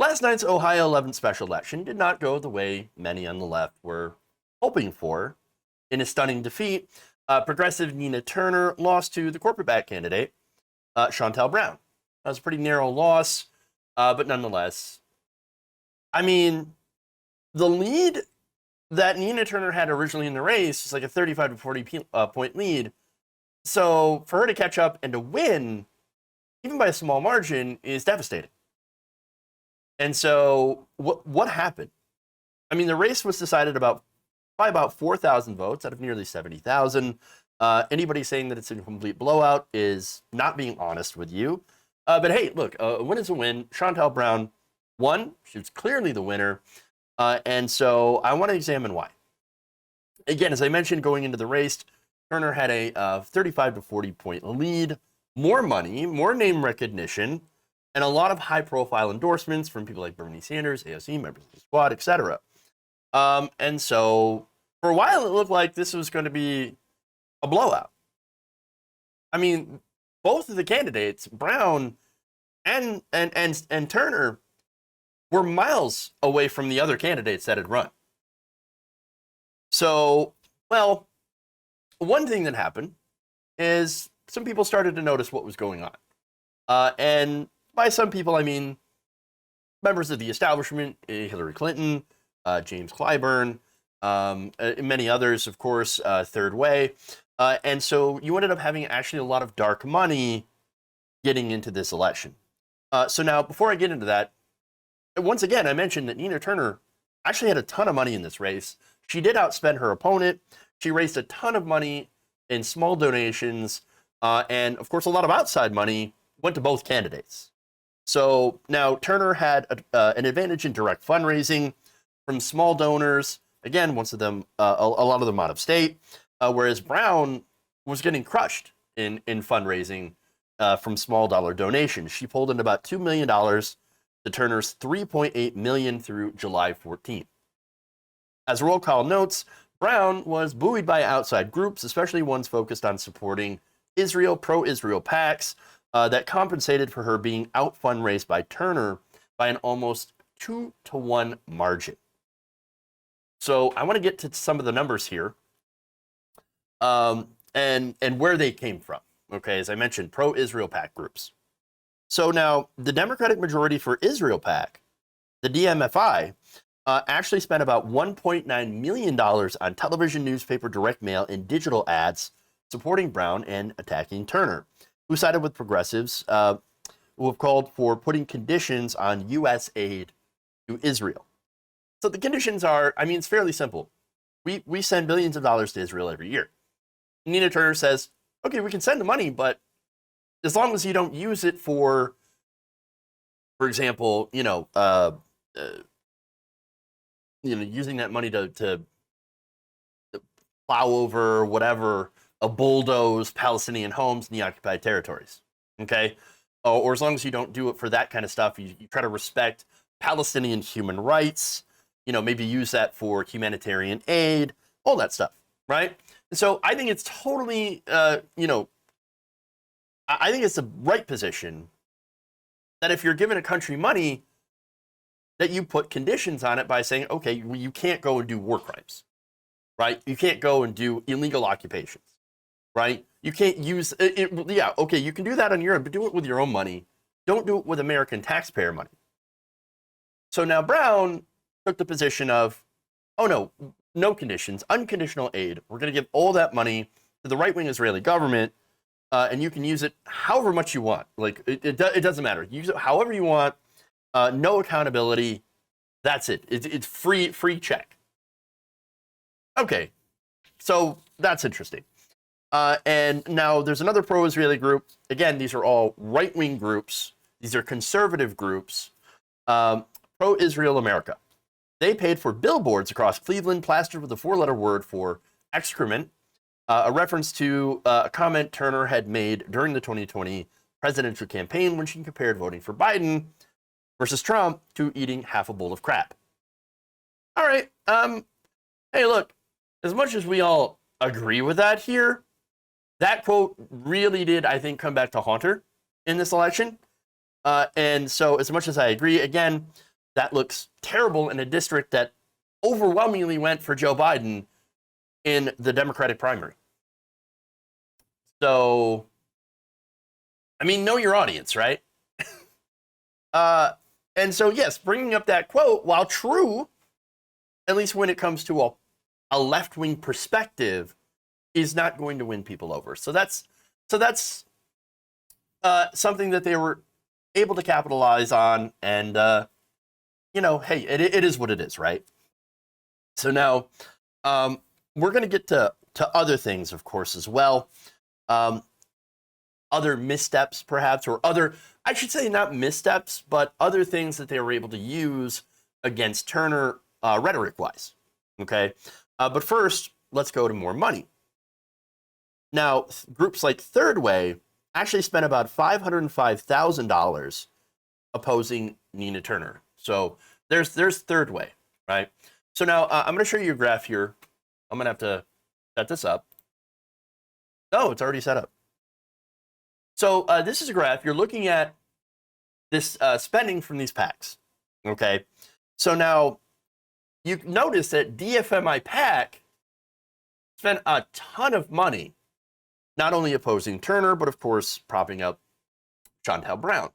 Last night's Ohio 11th special election did not go the way many on the left were hoping for. In a stunning defeat, progressive Nina Turner lost to the corporate-backed candidate, Shontel Brown. That was a pretty narrow loss, but nonetheless, I mean, the lead that Nina Turner had originally in the race was like a 35 to 40 point lead. So for her to catch up and to win, even by a small margin, is devastating. And so what happened? I mean, the race was decided by about 4,000 votes out of nearly 70,000. Anybody saying that it's a complete blowout is not being honest with you. But hey, look, a win is a win. Shontel Brown won. She was clearly the winner. And so I want to examine why. Again, as I mentioned, going into the race, Turner had a 35 to 40 point lead, more money, more name recognition, and a lot of high-profile endorsements from people like Bernie Sanders, AOC, members of the squad, etc. And so for a while, it looked like this was going to be a blowout. I mean, both of the candidates, Brown and Turner, were miles away from the other candidates that had run. So, well, one thing that happened is some people started to notice what was going on. And by some people, I mean members of the establishment, Hillary Clinton, James Clyburn, many others, of course, Third Way. And so you ended up having actually a lot of dark money getting into this election. So now, before I get into that, once again, I mentioned that Nina Turner actually had a ton of money in this race. She did outspend her opponent. She raised a ton of money in small donations. And, of course, a lot of outside money went to both candidates. So now Turner had an advantage in direct fundraising from small donors. Again, most of them, a lot of them out of state. Whereas Brown was getting crushed in fundraising from small dollar donations. She pulled in about $2 million to Turner's $3.8 million through July 14th. As roll call notes, Brown was buoyed by outside groups, especially ones focused on supporting Israel, pro-Israel PACs, that compensated for her being out fundraised by Turner by an almost 2-to-1 margin. So I want to get to some of the numbers here, and where they came from. Okay, as I mentioned, pro-Israel PAC groups. So now the Democratic majority for Israel PAC, the DMFI, actually spent about $1.9 million on television, newspaper, direct mail, and digital ads supporting Brown and attacking Turner, who sided with progressives who have called for putting conditions on U.S. aid to Israel. So the conditions are, I mean, it's fairly simple. We send billions of dollars to Israel every year. Nina Turner says, okay, we can send the money, but as long as you don't use it for example, using that money to plow over whatever, bulldoze Palestinian homes in the occupied territories, okay? Or as long as you don't do it for that kind of stuff, you try to respect Palestinian human rights, maybe use that for humanitarian aid, all that stuff, right? And so I think it's totally, I think it's the right position that if you're giving a country money, that you put conditions on it by saying, okay, you can't go and do war crimes, right? You can't go and do illegal occupations, right? You can't use it. Yeah, okay, you can do that on your own, but do it with your own money. Don't do it with American taxpayer money. So now Brown took the position of, oh no, no conditions, unconditional aid. We're going to give all that money to the right-wing Israeli government, and you can use it however much you want. Like, it doesn't matter. Use it however you want. No accountability. That's it. It's free check. Okay, so that's interesting. And now there's another pro-Israeli group. Again, these are all right-wing groups. These are conservative groups. Pro-Israel America. They paid for billboards across Cleveland plastered with a 4-letter word for excrement, a reference to a comment Turner had made during the 2020 presidential campaign when she compared voting for Biden versus Trump to eating half a bowl of crap. All right. Hey, look, as much as we all agree with that here, that quote really did, I think, come back to haunt her in this election. And so as much as I agree, again, that looks terrible in a district that overwhelmingly went for Joe Biden in the Democratic primary. So, I mean, know your audience, right? And so, yes, bringing up that quote, while true, at least when it comes to a left-wing perspective, is not going to win people over. So that's something that they were able to capitalize on, and hey, it is what it is, right? So now we're going to get to other things, of course, as well. Other missteps, perhaps, or I should say not missteps, but other things that they were able to use against Turner rhetoric-wise. Okay, but first, let's go to more money. Now, groups like Third Way actually spent about $505,000 opposing Nina Turner. So there's Third Way, right? So now I'm going to show you a graph here. I'm going to have to set this up. Oh, it's already set up. So this is a graph. You're looking at this spending from these PACs, okay? So now you notice that DFMI PAC spent a ton of money, not only opposing Turner, but of course propping up Shontel Brown.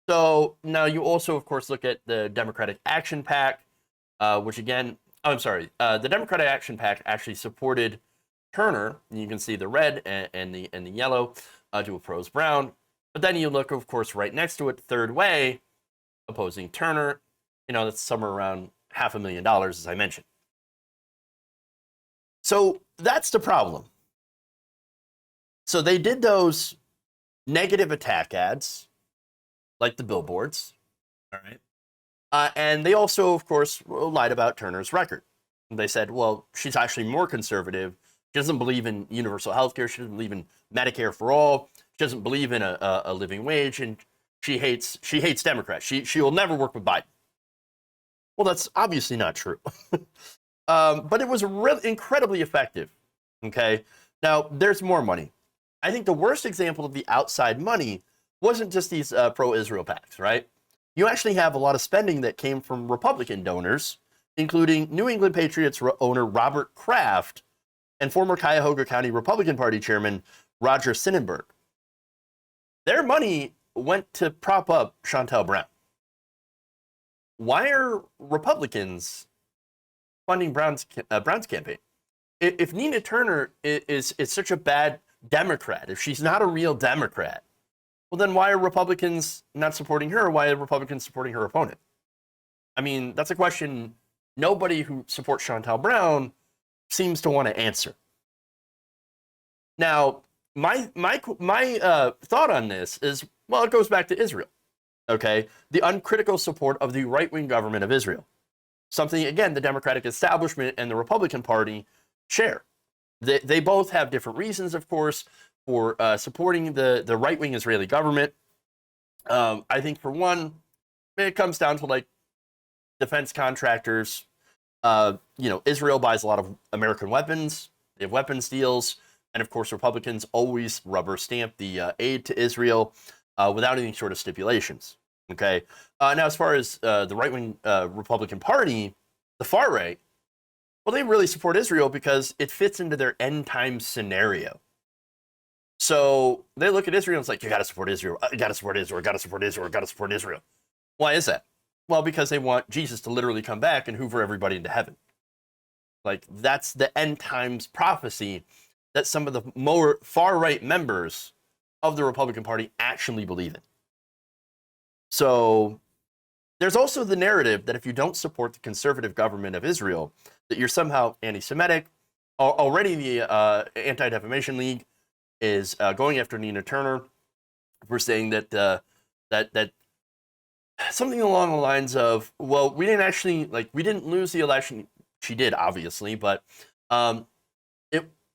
So now you also, of course, look at the Democratic Action PAC, which again, the Democratic Action PAC actually supported Turner. And you can see the red and the yellow to oppose Brown. But then you look, of course, right next to it, Third Way, opposing Turner. That's somewhere around $500,000, as I mentioned. So that's the problem. So they did those negative attack ads, like the billboards, all right? And they also, of course, lied about Turner's record. They said, well, she's actually more conservative. She doesn't believe in universal health care. She doesn't believe in Medicare for all. She doesn't believe in a living wage, and she hates Democrats. She will never work with Biden. Well, that's obviously not true. But it was incredibly effective. Okay, now there's more money. I think the worst example of the outside money wasn't just these pro-Israel PACs, right? You actually have a lot of spending that came from Republican donors, including New England Patriots owner Robert Kraft and former Cuyahoga County Republican Party chairman Roger Sonnenberg. Their money went to prop up Shontel Brown. Why are Republicans funding Brown's campaign? If Nina Turner is such a bad Democrat, if she's not a real Democrat, well, then why are Republicans not supporting her? Why are Republicans supporting her opponent? I mean, that's a question nobody who supports Shontel Brown seems to want to answer. Now, my thought on this is, well, it goes back to Israel, okay? The uncritical support of the right-wing government of Israel. Something, again, the Democratic establishment and the Republican Party share. They both have different reasons, of course, for supporting the right-wing Israeli government. I think, for one, it comes down to, like, defense contractors. Israel buys a lot of American weapons. They have weapons deals. And, of course, Republicans always rubber stamp the aid to Israel without any sort of stipulations. Okay. Now, as far as the right-wing Republican Party, the far right, well, they really support Israel because it fits into their end time scenario. So they look at Israel and it's like, you got to support Israel. You got to support Israel. Got to support Israel. Got to support Israel. Why is that? Well, because they want Jesus to literally come back and hoover everybody into heaven. Like, that's the end times prophecy that some of the more far-right members of the Republican Party actually believe in. So there's also the narrative that if you don't support the conservative government of Israel, that you're somehow anti-Semitic. Already the Anti-Defamation League is going after Nina Turner for saying that that something along the lines of, well, we didn't lose the election. She did, obviously, but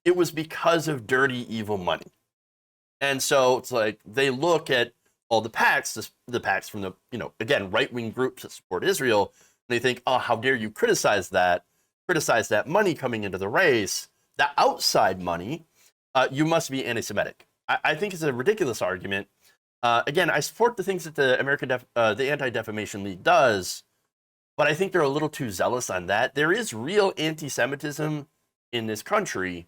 it was because of dirty, evil money. And so it's like they look at all the PACs, the PACs from the, again, right-wing groups that support Israel, and they think, oh, how dare you criticize that money coming into the race, the outside money, you must be anti-Semitic. I think it's a ridiculous argument. Again, I support the things that the Anti-Defamation League does, but I think they're a little too zealous on that. There is real anti-Semitism in this country,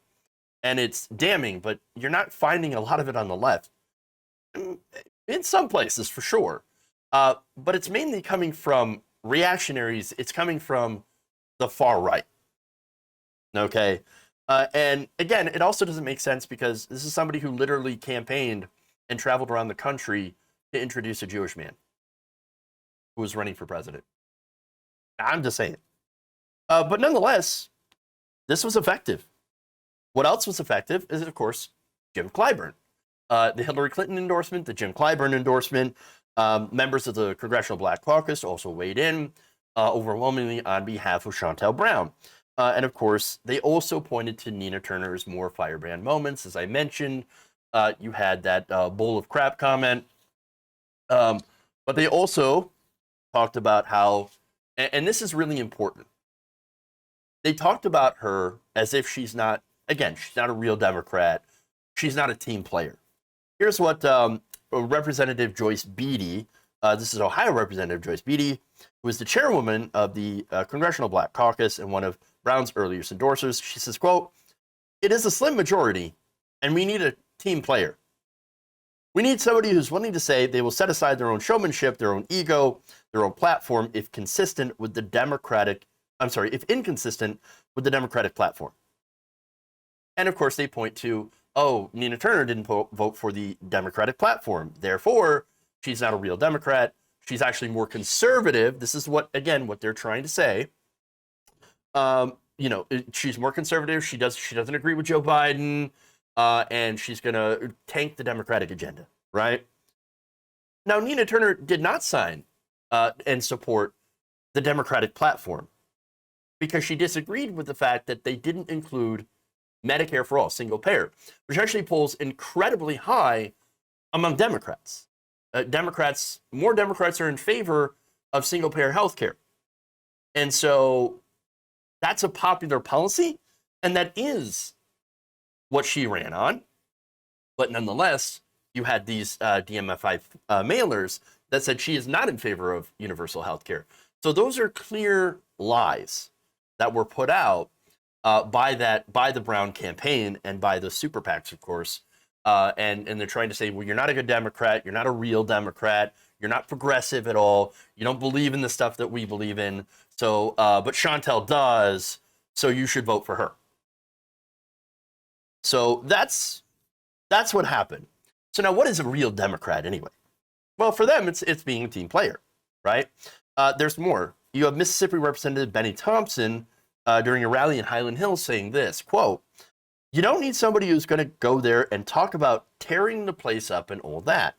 and it's damning, but you're not finding a lot of it on the left. In some places, for sure. But it's mainly coming from reactionaries. It's coming from the far right. Okay. And again, it also doesn't make sense because this is somebody who literally campaigned and traveled around the country to introduce a Jewish man who was running for president. I'm just saying. But nonetheless, this was effective. What else was effective is, of course, Jim Clyburn. The Hillary Clinton endorsement, the Jim Clyburn endorsement. Members of the Congressional Black Caucus also weighed in overwhelmingly on behalf of Shontel Brown. And of course, they also pointed to Nina Turner's more firebrand moments. As I mentioned, you had that bowl of crap comment. But they also talked about how, and this is really important, they talked about her as if she's not, again, she's not a real Democrat. She's not a team player. Here's what Representative Joyce Beatty, this is Ohio Representative Joyce Beatty, who is the chairwoman of the Congressional Black Caucus and one of Brown's earliest endorsers. She says, quote, "It is a slim majority, and we need a team player. We need somebody who's willing to say they will set aside their own showmanship, their own ego, their own platform if inconsistent with the Democratic platform." And of course, they point to, oh, Nina Turner didn't vote for the Democratic platform. Therefore, she's not a real Democrat. She's actually more conservative. This is what they're trying to say. She's more conservative. She doesn't agree with Joe Biden, and she's going to tank the Democratic agenda, right? Now, Nina Turner did not sign and support the Democratic platform because she disagreed with the fact that they didn't include Medicare for all, single payer, which actually polls incredibly high among Democrats. More Democrats are in favor of single payer health care. And so that's a popular policy, and that is what she ran on. But nonetheless, you had these DMFI mailers that said she is not in favor of universal health care. So those are clear lies that were put out by the Brown campaign and by the super PACs, of course. And they're trying to say, well, you're not a good Democrat. You're not a real Democrat. You're not progressive at all. You don't believe in the stuff that we believe in. So, but Shontel does, so you should vote for her. So that's what happened. So now, what is a real Democrat anyway? Well, for them, it's being a team player, right? There's more. You have Mississippi Representative Benny Thompson during a rally in Highland Hills saying this, quote, "You don't need somebody who's going to go there and talk about tearing the place up and all that.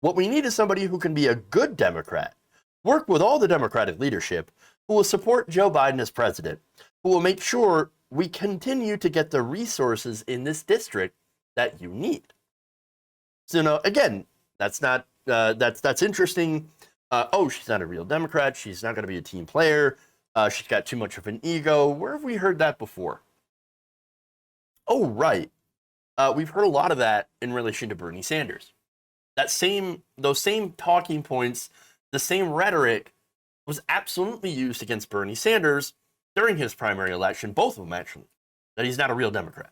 What we need is somebody who can be a good Democrat, work with all the Democratic leadership, who will support Joe Biden as president, who will make sure we continue to get the resources in this district that you need." So, again, that's not that's interesting. She's not a real Democrat. She's not going to be a team player. She's got too much of an ego. Where have we heard that before? Oh, right. We've heard a lot of that in relation to Bernie Sanders. Those same talking points, the same rhetoric was absolutely used against Bernie Sanders during his primary election, both of them actually, that he's not a real Democrat.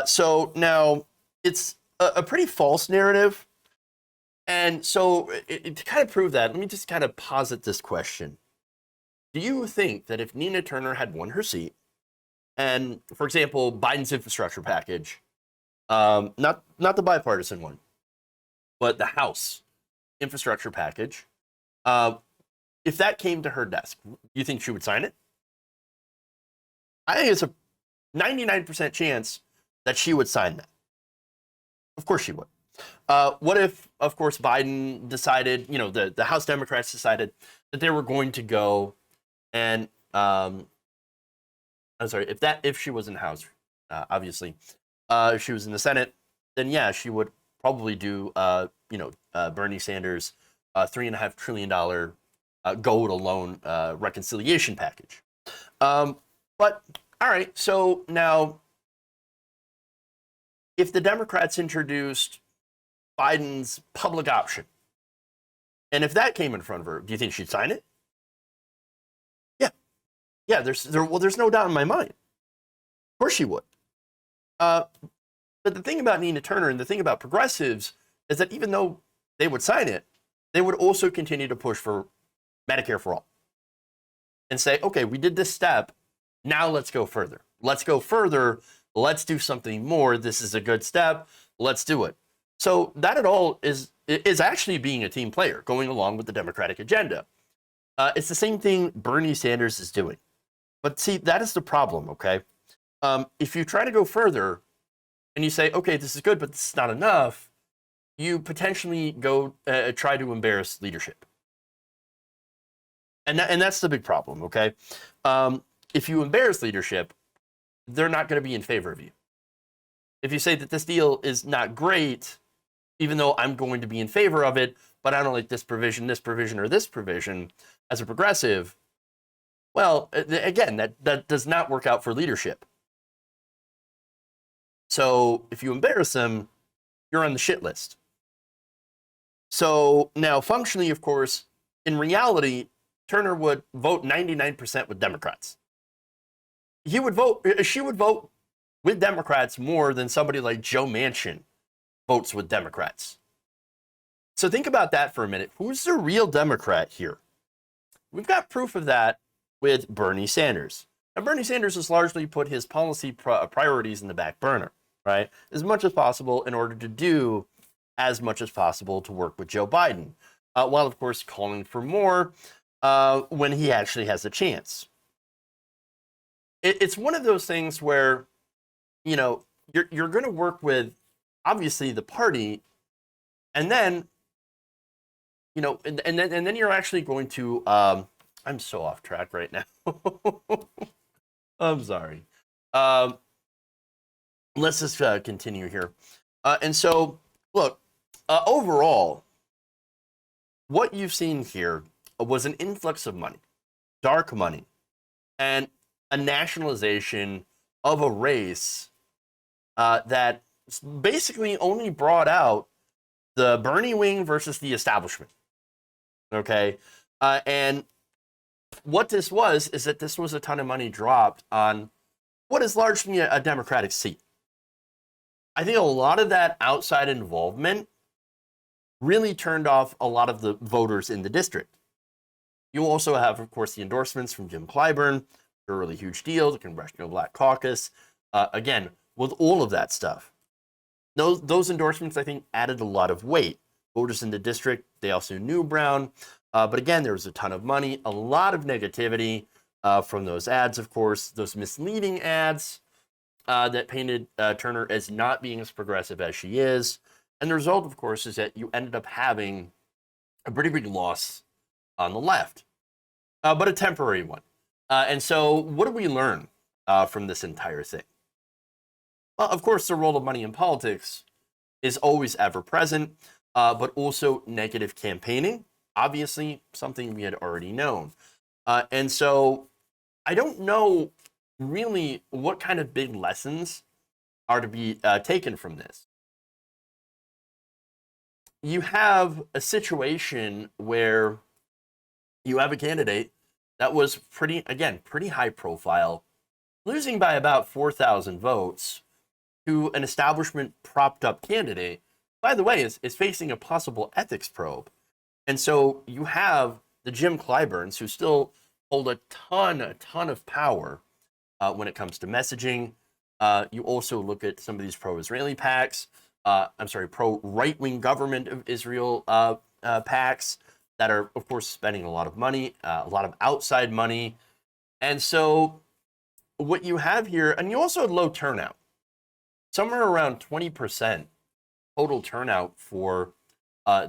So now it's a pretty false narrative. And so to kind of prove that, let me just kind of posit this question. Do you think that if Nina Turner had won her seat, and, for example, Biden's infrastructure package, not the bipartisan one, but the House infrastructure package, if that came to her desk, do you think she would sign it? I think it's a 99% chance that she would sign that. Of course she would. What if, of course, Biden decided, the House Democrats decided that they were going to go and, I'm sorry, if she was in the House, obviously, if she was in the Senate, then yeah, she would probably do, Bernie Sanders' $3.5 trillion go it alone reconciliation package. But all right, so now, if the Democrats introduced Biden's public option. And if that came in front of her, do you think she'd sign it? Yeah. Yeah, there's no doubt in my mind. Of course she would. But the thing about Nina Turner and the thing about progressives is that even though they would sign it, they would also continue to push for Medicare for all and say, okay, we did this step. Now let's go further. Let's go further. Let's do something more. This is a good step. Let's do it. So that at all is actually being a team player, going along with the Democratic agenda. It's the same thing Bernie Sanders is doing. But see, that is the problem, okay? If you try to go further and you say, okay, this is good, but this is not enough, you potentially go try to embarrass leadership. And that's the big problem, okay? If you embarrass leadership, they're not going to be in favor of you. If you say that this deal is not great, even though I'm going to be in favor of it, but I don't like this provision, or this provision, as a progressive, well, again, that does not work out for leadership. So if you embarrass them, you're on the shit list. So now, functionally, of course, in reality, Turner would vote 99% with Democrats. She would vote with Democrats more than somebody like Joe Manchin votes with Democrats. So think about that for a minute. Who's the real Democrat here? We've got proof of that with Bernie Sanders. Now, Bernie Sanders has largely put his policy priorities in the back burner, right? As much as possible in order to do as much as possible to work with Joe Biden, while, of course, calling for more when he actually has a chance. It's one of those things where, you know, you're going to work with, obviously, the party, and then, you know, and then you're actually going to, I'm so off track right now. I'm sorry. Let's just continue here. And so, look, overall, what you've seen here was an influx of money, dark money, and a nationalization of a race that basically only brought out the Bernie wing versus the establishment. Okay? And what this was is that this was a ton of money dropped on what is largely a Democratic seat. I think a lot of that outside involvement really turned off a lot of the voters in the district. You also have, of course, the endorsements from Jim Clyburn, a really huge deal, the Congressional Black Caucus. Again, with all of that stuff, those endorsements, I think, added a lot of weight. Voters in the district, they also knew Brown. But again, there was a ton of money, a lot of negativity from those ads, of course, those misleading ads that painted Turner as not being as progressive as she is. And the result, of course, is that you ended up having a pretty big loss on the left, but a temporary one. And so what do we learn from this entire thing? Well, of course, the role of money in politics is always ever present, but also negative campaigning, obviously something we had already known. And so I don't know really what kind of big lessons are to be taken from this. You have a situation where you have a candidate that was pretty high profile, losing by about 4,000 votes to an establishment propped up candidate, by the way, is facing a possible ethics probe. And so you have the Jim Clyburns, who still hold a ton of power when it comes to messaging. You also look at some of these pro-Israeli PACs, pro-right-wing government of Israel PACs that are, of course, spending a lot of money, a lot of outside money. And so what you have here, and you also had low turnout, somewhere around 20% total turnout for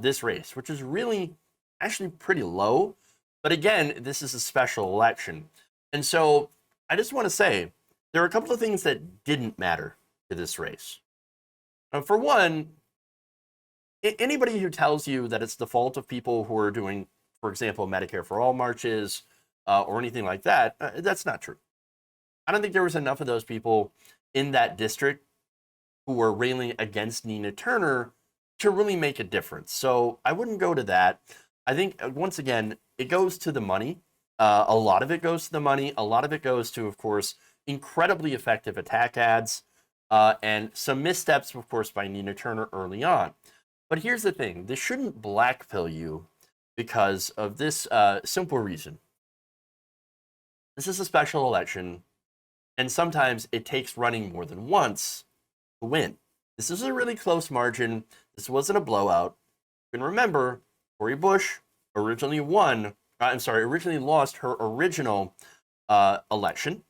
this race, which is really actually pretty low. But again, this is a special election. And so I just want to say there are a couple of things that didn't matter to this race. For one, anybody who tells you that it's the fault of people who are doing, for example, Medicare for All marches or anything like that, that's not true. I don't think there was enough of those people in that district who were railing against Nina Turner to really make a difference. So I wouldn't go to that. I think, once again, it goes to the money. A lot of it goes to the money. A lot of it goes to, of course, incredibly effective attack ads and some missteps, of course, by Nina Turner early on. But here's the thing. This shouldn't blackpill you because of this simple reason. This is a special election, and sometimes it takes running more than once to win. This is a really close margin. This wasn't a blowout. You can remember, Cori Bush originally lost her original election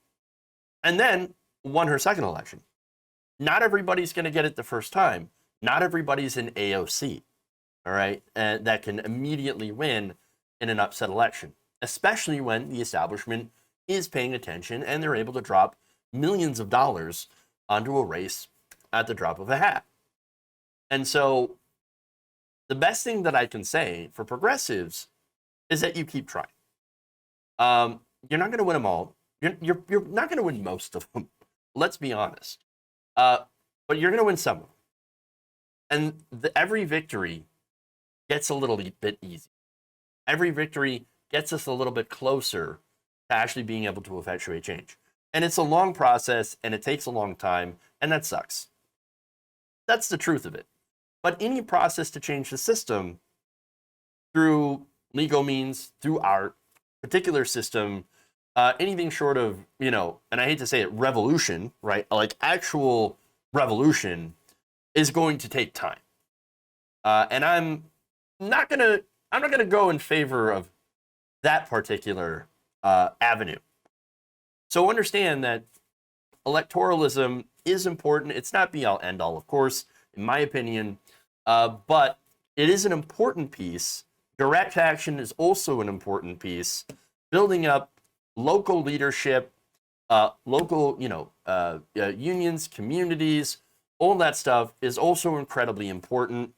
and then won her second election. Not everybody's going to get it the first time. Not everybody's in AOC, all right, and that can immediately win in an upset election, especially when the establishment is paying attention and they're able to drop millions of dollars onto a race at the drop of a hat. And so the best thing that I can say for progressives is that you keep trying. You're not going to win them all. You're not going to win most of them. Let's be honest. But you're going to win some of them. And every victory gets a little bit easier. Every victory gets us a little bit closer to actually being able to effectuate change. And it's a long process, and it takes a long time, and that sucks. That's the truth of it. But any process to change the system through legal means, through our particular system, anything short of, and I hate to say it, revolution, right? Like actual revolution is going to take time. And I'm not gonna go in favor of that particular avenue. So understand that electoralism is important. It's not be all end all, of course, in my opinion, but it is an important piece. Direct action is also an important piece. Building up local leadership, local, unions, communities, all that stuff is also incredibly important.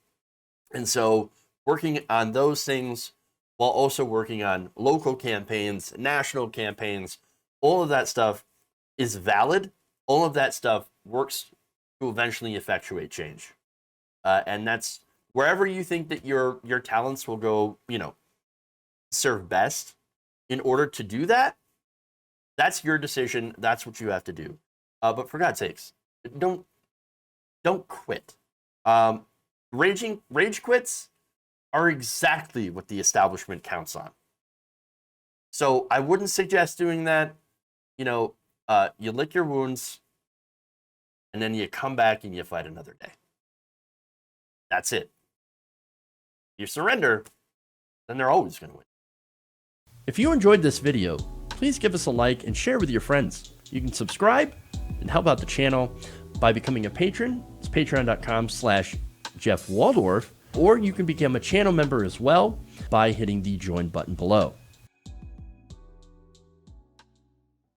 And so working on those things while also working on local campaigns, national campaigns, all of that stuff is valid. All of that stuff works to eventually effectuate change. And that's wherever you think that your talents will go, serve best. In order to do that, that's your decision. That's what you have to do. But for God's sakes, don't quit. Rage quits are exactly what the establishment counts on. So I wouldn't suggest doing that. You lick your wounds, and then you come back and you fight another day. That's it. You surrender, then they're always going to win. If you enjoyed this video, please give us a like and share with your friends. You can subscribe and help out the channel by becoming a patron. It's patreon.com/Jeff Waldorf, or you can become a channel member as well by hitting the join button below.